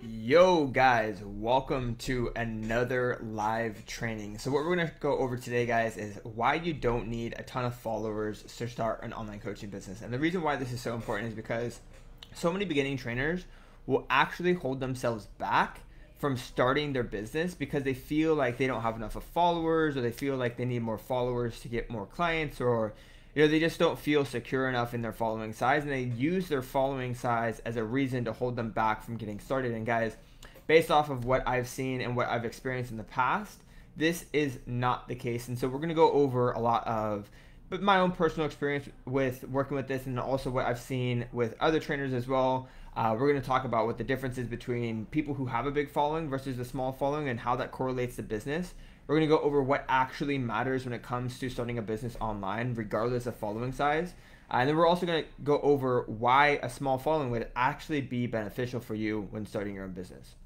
Yo guys, welcome to another live training. So what we're going to go over today guys is why you don't need a ton of followers to start an online coaching business. And the reason why this is so important is because so many beginning trainers will actually hold themselves back from starting their business because they feel like they don't have enough of followers, or they feel like they need more followers to get more clients, or they just don't feel secure enough in their following size, and they use their following size as a reason to hold them back from getting started. And guys, based off of what I've seen and what I've experienced in the past, this is not the case. And so we're going to go over a lot of my own personal experience with working with this, and also what I've seen with other trainers as well. We're going to talk about what the difference is between people who have a big following versus a small following and how that correlates to business. We're going to go over what actually matters when it comes to starting a business online, regardless of following size. And then we're also going to go over why a small following would actually be beneficial for you when starting your own business.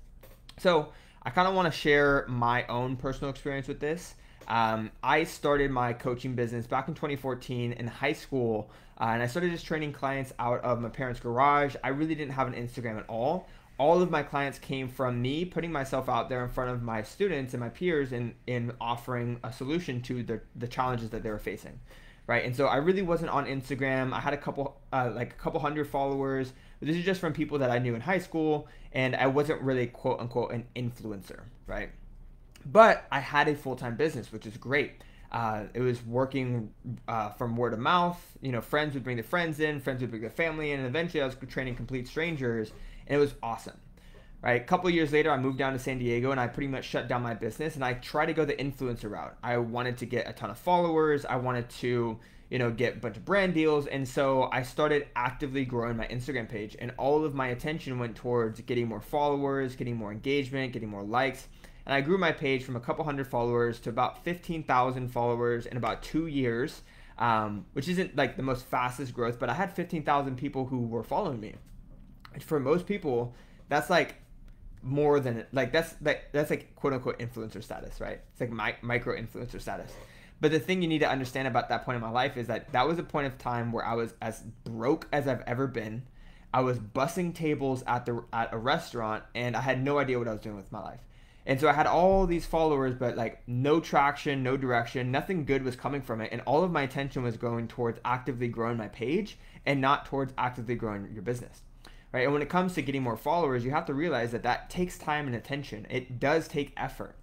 So I kind of want to share my own personal experience with this. I started my coaching business back in 2014 in high school, and I started just training clients out of my parents' garage. I really didn't have an Instagram at all. All of my clients came from me putting myself out there in front of my students and my peers in offering a solution to the challenges that they were facing, right? And so I really wasn't on Instagram. I had a couple hundred followers. This is just from people that I knew in high school, and I wasn't really quote unquote an influencer, right? But I had a full-time business, which is great. It was working from word of mouth. Friends would bring their friends in, friends would bring their family in, and eventually I was training complete strangers, and it was awesome. Right? A couple of years later, I moved down to San Diego, and I pretty much shut down my business, and I tried to go the influencer route. I wanted to get a ton of followers. I wanted to, get a bunch of brand deals, and so I started actively growing my Instagram page, and all of my attention went towards getting more followers, getting more engagement, getting more likes. And I grew my page from a couple hundred followers to about 15,000 followers in about 2 years, which isn't like the most fastest growth, but I had 15,000 people who were following me. And for most people, that's like more than that's like quote unquote influencer status, right? It's like micro influencer status. But the thing you need to understand about that point in my life is that was a point of time where I was as broke as I've ever been. I was bussing tables at a restaurant, and I had no idea what I was doing with my life. And so I had all these followers, but like no traction, no direction, nothing good was coming from it. And all of my attention was going towards actively growing my page and not towards actively growing your business, right? And when it comes to getting more followers, you have to realize that takes time and attention. It does take effort,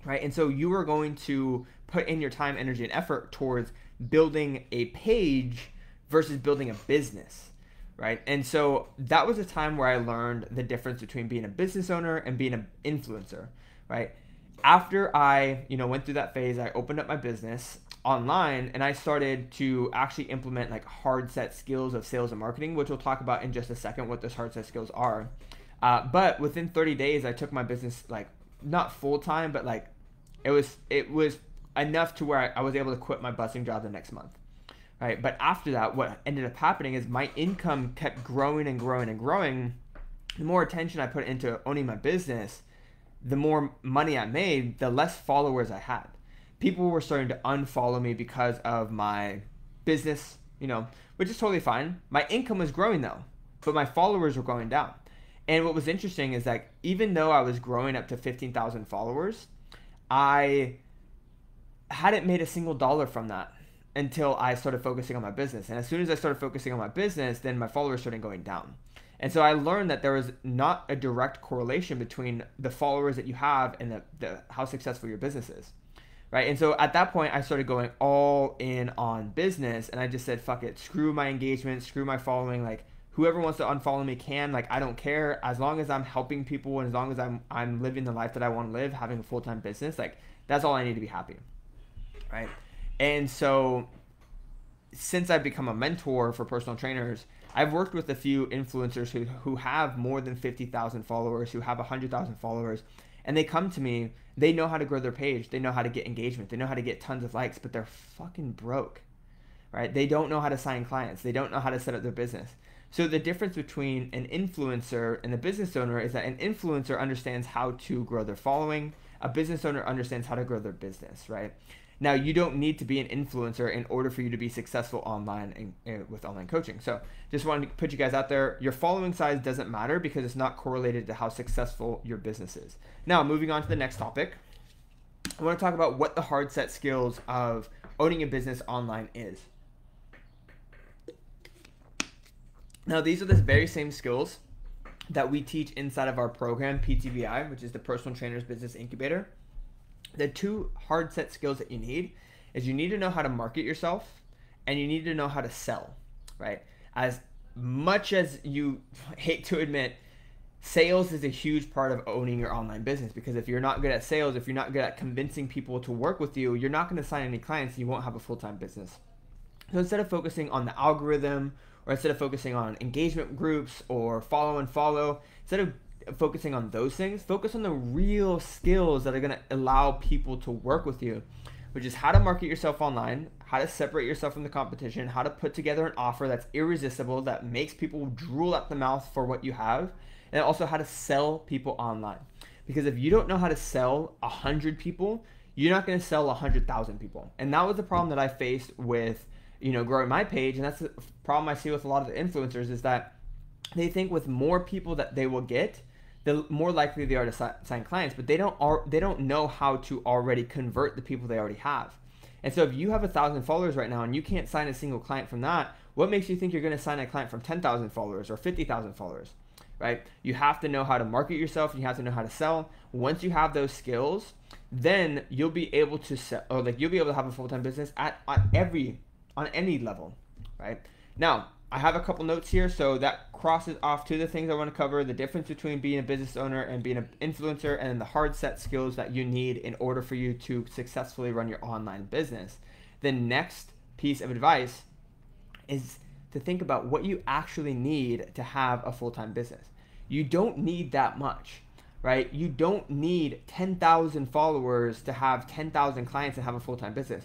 right? And so you are going to put in your time, energy, and effort towards building a page versus building a business. Right. And so that was a time where I learned the difference between being a business owner and being an influencer. Right. After I, went through that phase, I opened up my business online, and I started to actually implement like hard set skills of sales and marketing, which we'll talk about in just a second what those hard set skills are. But within 30 days, I took my business like not full time, but like it was enough to where I was able to quit my busing job the next month. Right. But after that, what ended up happening is my income kept growing and growing and growing. The more attention I put into owning my business, the more money I made, the less followers I had. People were starting to unfollow me because of my business, which is totally fine. My income was growing though, but my followers were going down. And what was interesting is that even though I was growing up to 15,000 followers, I hadn't made a single dollar from that until I started focusing on my business. And as soon as I started focusing on my business, then my followers started going down. And so I learned that there was not a direct correlation between the followers that you have and the how successful your business is, right? And so at that point, I started going all in on business, and I just said, fuck it, screw my engagement, screw my following. Like whoever wants to unfollow me can. Like I don't care, as long as I'm helping people and as long as I'm living the life that I want to live, having a full-time business. Like that's all I need to be happy, right? And so since I've become a mentor for personal trainers, I've worked with a few influencers who have more than 50,000 followers, who have 100,000 followers, and they come to me. They know how to grow their page. They know how to get engagement. They know how to get tons of likes, but they're fucking broke, right? They don't know how to sign clients. They don't know how to set up their business. So the difference between an influencer and a business owner is that an influencer understands how to grow their following. A business owner understands how to grow their business, right? Now, you don't need to be an influencer in order for you to be successful online and with online coaching. So just wanted to put you guys out there. Your following size doesn't matter because it's not correlated to how successful your business is. Now, moving on to the next topic, I want to talk about what the hard set skills of owning a business online is. Now, these are the very same skills that we teach inside of our program, PTBI, which is the Personal Trainers Business Incubator. The two hard set skills that you need is you need to know how to market yourself and you need to know how to sell, right? As much as you hate to admit, sales is a huge part of owning your online business, because if you're not good at sales, if you're not good at convincing people to work with you, you're not going to sign any clients and you won't have a full-time business. So instead of focusing on the algorithm, or instead of focusing on engagement groups or follow and follow, instead of focusing on those things, focus on the real skills that are going to allow people to work with you, which is how to market yourself online, how to separate yourself from the competition, how to put together an offer that's irresistible, that makes people drool at the mouth for what you have, and also how to sell people online. Because if you don't know how to sell 100 people, you're not going to sell 100,000 people. And that was the problem that I faced with growing my page. And that's the problem I see with a lot of the influencers, is that they think with more people that they will get, the more likely they are to sign clients, but they don't know how to already convert the people they already have. And so if you have 1,000 followers right now and you can't sign a single client from that, what makes you think you're going to sign a client from 10,000 followers or 50,000 followers, right? You have to know how to market yourself, and you have to know how to sell. Once you have those skills, then you'll be able to sell, or you'll be able to have a full-time business on any level, right? Now, I have a couple notes here, so that crosses off to the things I want to cover: the difference between being a business owner and being an influencer, and then the hard set skills that you need in order for you to successfully run your online business. The next piece of advice is to think about what you actually need to have a full-time business. You don't need that much, right? You don't need 10,000 followers to have 10,000 clients and have a full-time business.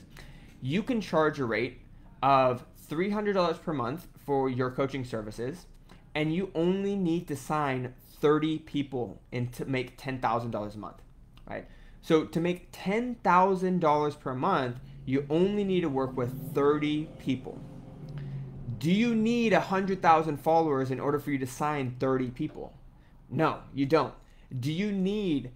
You can charge a rate of $300 per month for your coaching services, and you only need to sign 30 people and to make $10,000 a month, right? So to make $10,000 per month, you only need to work with 30 people. Do you need 100,000 followers in order for you to sign 30 people? No, you don't. Do you need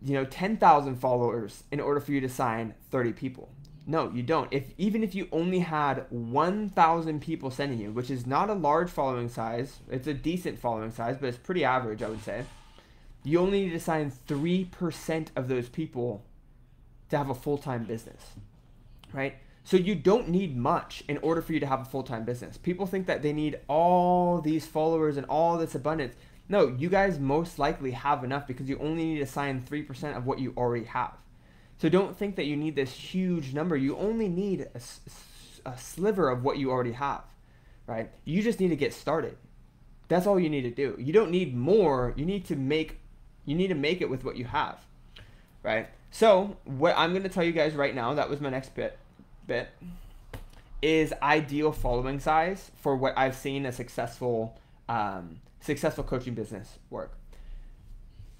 10,000 followers in order for you to sign 30 people? No, you don't. Even if you only had 1,000 people sending you, which is not a large following size, it's a decent following size, but it's pretty average, I would say. You only need to sign 3% of those people to have a full-time business, right? So you don't need much in order for you to have a full-time business. People think that they need all these followers and all this abundance. No, you guys most likely have enough because you only need to sign 3% of what you already have. So don't think that you need this huge number. You only need a sliver of what you already have, right? You just need to get started. That's all you need to do. You don't need more. You need to make it with what you have, right? So what I'm going to tell you guys right now, that was my next bit, is ideal following size for what I've seen a successful coaching business work.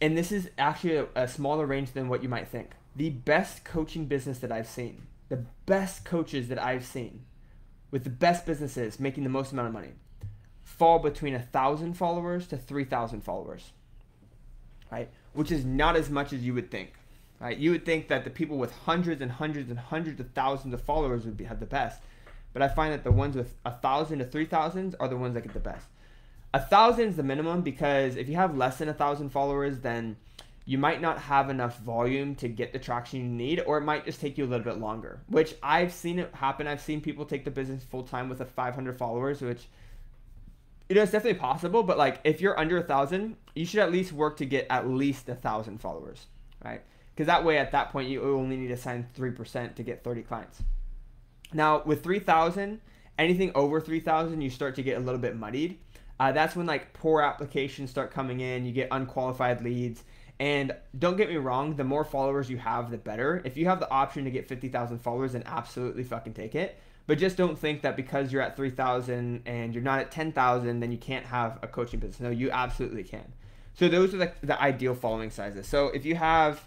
And this is actually a smaller range than what you might think. The best coaching business that I've seen, the best coaches that I've seen with the best businesses making the most amount of money, fall between 1,000 followers to 3,000 followers, right? Which is not as much as you would think, right? You would think that the people with hundreds and hundreds and hundreds of thousands of followers would have the best. But I find that the ones with 1,000 to 3,000 are the ones that get the best. 1,000 is the minimum, because if you have less than 1,000 followers, then you might not have enough volume to get the traction you need, or it might just take you a little bit longer, which I've seen it happen. I've seen people take the business full time with 500 followers, which, it's definitely possible, but if you're under 1,000, you should at least work to get at least 1,000 followers, right? Because that way, at that point, you only need to sign 3% to get 30 clients. Now, with 3,000, anything over 3,000, you start to get a little bit muddied. That's when poor applications start coming in, you get unqualified leads. And don't get me wrong, the more followers you have, the better. If you have the option to get 50,000 followers, then absolutely fucking take it. But just don't think that because you're at 3,000 and you're not at 10,000, then you can't have a coaching business. No, you absolutely can. So those are the ideal following sizes. So if you have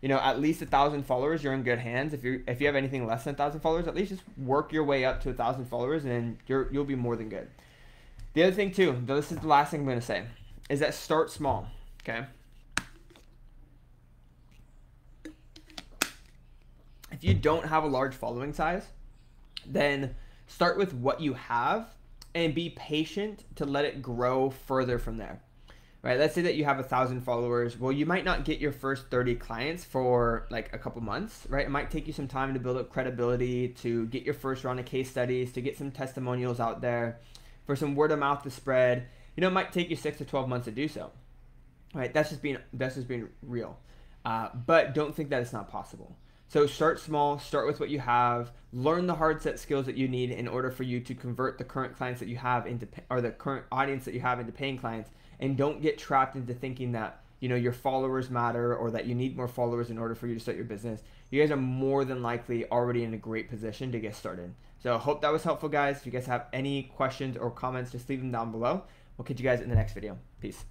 you know, at least 1,000 followers, you're in good hands. If you have anything less than 1,000 followers, at least just work your way up to 1,000 followers, and you'll be more than good. The other thing too, though this is the last thing I'm going to say, is that start small. Okay. If you don't have a large following size, then start with what you have and be patient to let it grow further from there. Right? Let's say that you have 1,000 followers. Well, you might not get your first 30 clients for like a couple months, right? It might take you some time to build up credibility, to get your first round of case studies, to get some testimonials out there, for some word of mouth to spread. You know, it might take you 6 to 12 months to do so. Right? That's just being real. But don't think that it's not possible. So start small, start with what you have, learn the hard set skills that you need in order for you to convert the current clients that you have into, or the current audience that you have into paying clients, and don't get trapped into thinking that, you know, your followers matter or that you need more followers in order for you to start your business. You guys are more than likely already in a great position to get started. So I hope that was helpful, guys. If you guys have any questions or comments, just leave them down below. We'll catch you guys in the next video. Peace.